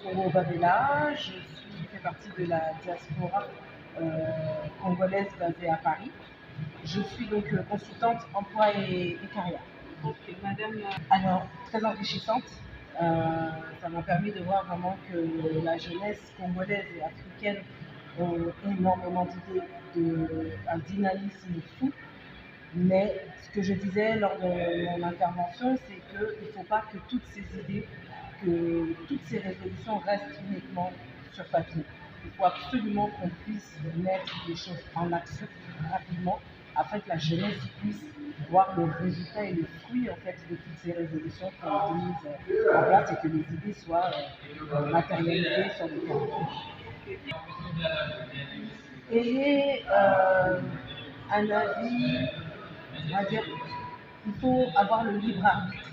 Soro Babela, je fais partie de la diaspora congolaise basée à Paris. Je suis donc consultante emploi et carrière. Ok, madame. Alors, très enrichissante. Ça m'a permis de voir vraiment que la jeunesse congolaise et africaine ont énormément d'idées, un dynamisme fou. Mais ce que je disais lors de mon intervention, c'est qu'il ne faut pas que toutes ces idées, que toutes ces résolutions restent uniquement sur papier. Il faut absolument qu'on puisse mettre les choses en action rapidement afin que la jeunesse puisse voir le résultat et le fruit en fait de toutes ces résolutions qu'on a mises en place et que les idées soient matérialisées sur le terrain. Et un avis, on va dire, il faut avoir le libre arbitre,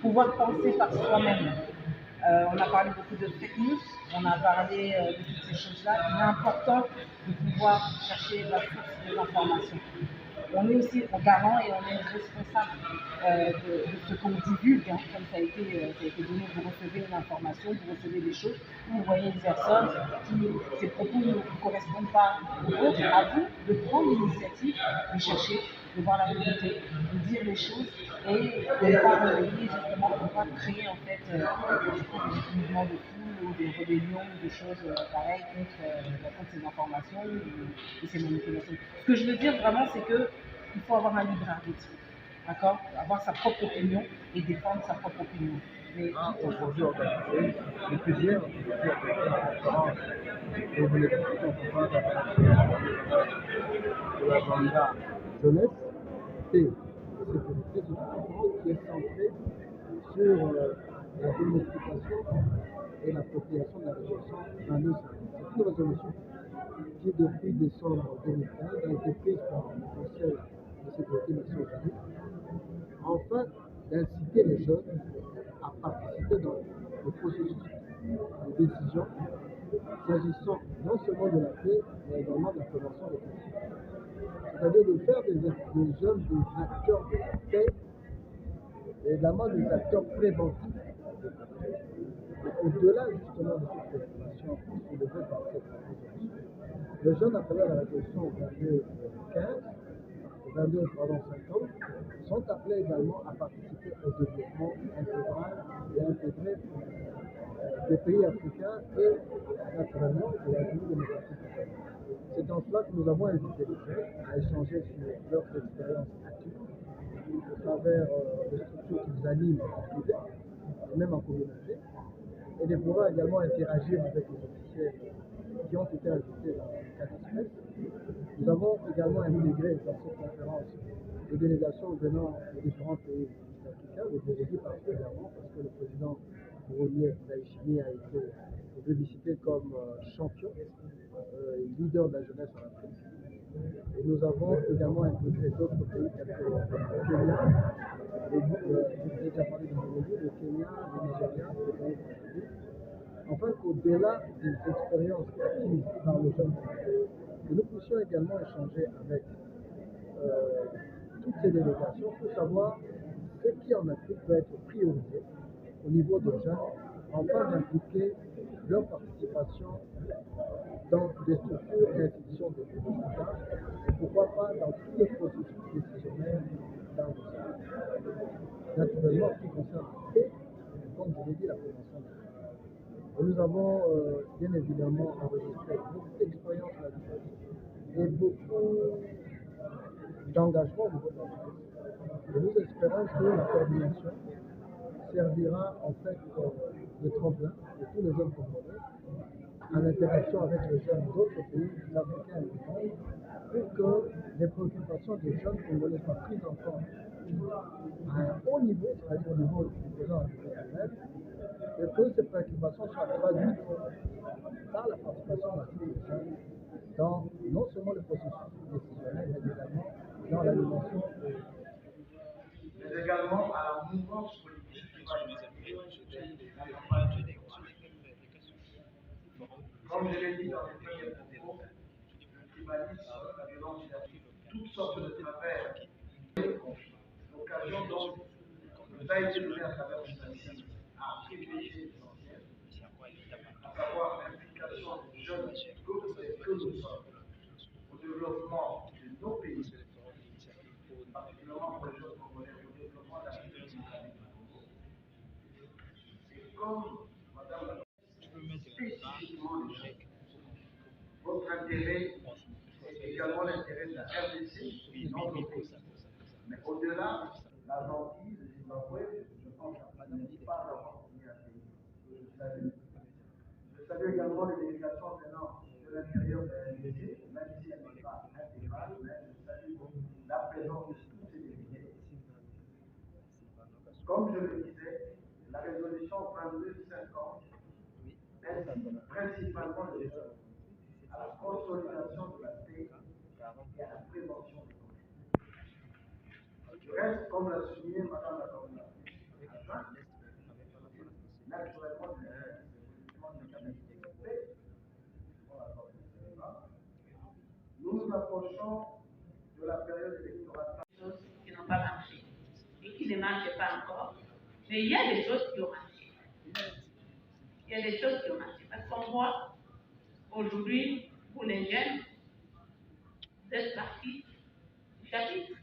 pouvoir penser par soi-même. On a parlé beaucoup de fake news, on a parlé de toutes ces choses-là. Il est important de pouvoir chercher la source des informations. On est aussi garant et on est responsable de ce qu'on divulgue, hein, comme ça a été donné. Vous recevez une information, vous recevez des choses, vous voyez une personne qui, ses propos ne vous correspondent pas aux autres, à vous de prendre l'initiative, de chercher, de voir la vérité, de dire les choses et de ne pas relayer justement pour ne pas créer en fait des mouvements de foule ou des rébellions ou des choses pareilles contre ces informations et ces manipulations. Ce que je veux dire vraiment, c'est qu'il faut avoir un libre arbitre, d'accord? Avoir sa propre opinion et défendre sa propre opinion. Aujourd'hui organisé depuis hier, conférence et vous les de l'agenda jeunesse et sécurité, c'est une conférence qui est centrée sur la domestication et l'appropriation de la résolution 2250. C'est une résolution qui, depuis décembre 2015, a été prise par le Conseil de sécurité des Nations Unies, afin d'inciter les jeunes à participer dans le processus de décision, s'agissant non seulement de la paix, mais également de la prévention des conflits. C'est-à-dire de faire des jeunes des acteurs de la paix et également des acteurs préventifs. Au-delà justement de cette préoccupation soulevée par cette résolution, les jeunes appelés à la résolution 2250 sont appelés également à participer au développement intégral et intégré des pays africains et naturellement de la vie démocratique. C'est dans cela que nous avons invité les jeunes à échanger sur leurs expériences actuelles à travers les structures qu'ils animent en privé, même en communauté, et de pouvoir également interagir avec les officiels qui ont été invités dans le cas d'espèce. Nous avons également intégré dans cette conférence des délégations venant des différents pays africains, le Burundi particulièrement, parce que le président burundais Ndayishimiye a été plébiscité comme champion, leader de la jeunesse en Afrique. Et nous avons également intégré d'autres pays tels que le Kenya, j'ai déjà parlé du Burundi, le Kenya, le Nigeria, le pays afin qu'au-delà des expériences acquises par le jeune, que nous puissions également échanger avec toutes ces délégations pour savoir ce qui en Afrique peut être priorisé au niveau des jeunes, afin d'impliquer leur participation dans des structures et institutions de l'État, et pourquoi pas dans tous les processus décisionnels dans le État. Naturellement, ce qui concerne la paix, comme je l'ai dit, la prévention de la paix. Et nous avons bien évidemment enregistré beaucoup d'expériences là-dessus et beaucoup d'engagement au niveau de la jeunesse. Et nous espérons que la coordination servira en fait de tremplin de tous les jeunes congolais en interaction avec les jeunes d'autres pays africains et du monde pour que les préoccupations des jeunes congolais soient prises en compte à un haut niveau, c'est-à-dire au niveau du président international, et que ces préoccupations soient traduites par la participation massive des jeunes dans non seulement le processus décisionnel, mais également dans l'animation mais également à la mouvance politique qui va la campagne électorale. Comme je l'ai dit dans les premiers propos, le tribalisme, la violence toutes sortes de travers et conflits. L'occasion donc nous a été donnée à travers ce à privilégier l'essentiel intérêt et également l'intérêt de la RDC et notre pays. Mais au-delà, la Zambie, le Zimbabwe, je pense n'est pas d'avoir signé un pays. Je salue également les délégations venant de l'intérieur de la RDC, même si elle n'est pas intégrale, mais je salue la présence de tous ces délégués. Comme je le disais, la résolution 2250 incite principalement les jeunes à la consolidation de la paix et à la prévention des conflits. Du reste, comme l'a souligné Mme la Première adjointe, naturellement, nous nous approchons de la période électorale. Qui n'ont pas marché et qui ne marchent pas encore. Mais il y a des choses qui ont marché. Il y a des choses qui ont marché. Parce qu'on voit aujourd'hui, pour les jeunes, vous êtes partis du chapitre.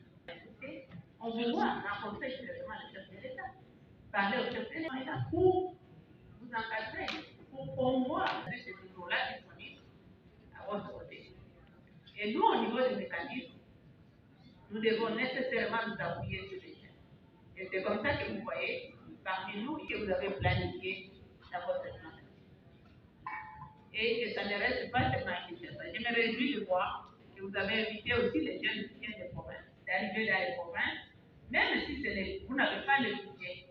On vous voit rencontrer directement le chef de l'État, parler au chef de l'État pour vous encadrer, pour promouvoir ce niveau-là disponible à votre côté. Et nous, au niveau des mécanismes, nous devons nécessairement nous appuyer sur les jeunes. Et c'est comme ça que vous voyez, parmi nous, que vous avez planifié dans votre plan. Et que ça ne reste pas seulement à Kinshasa. Je me réjouis de voir que vous avez invité aussi les jeunes qui viennent des provinces, d'arriver dans les provinces, même si vous n'avez pas le budget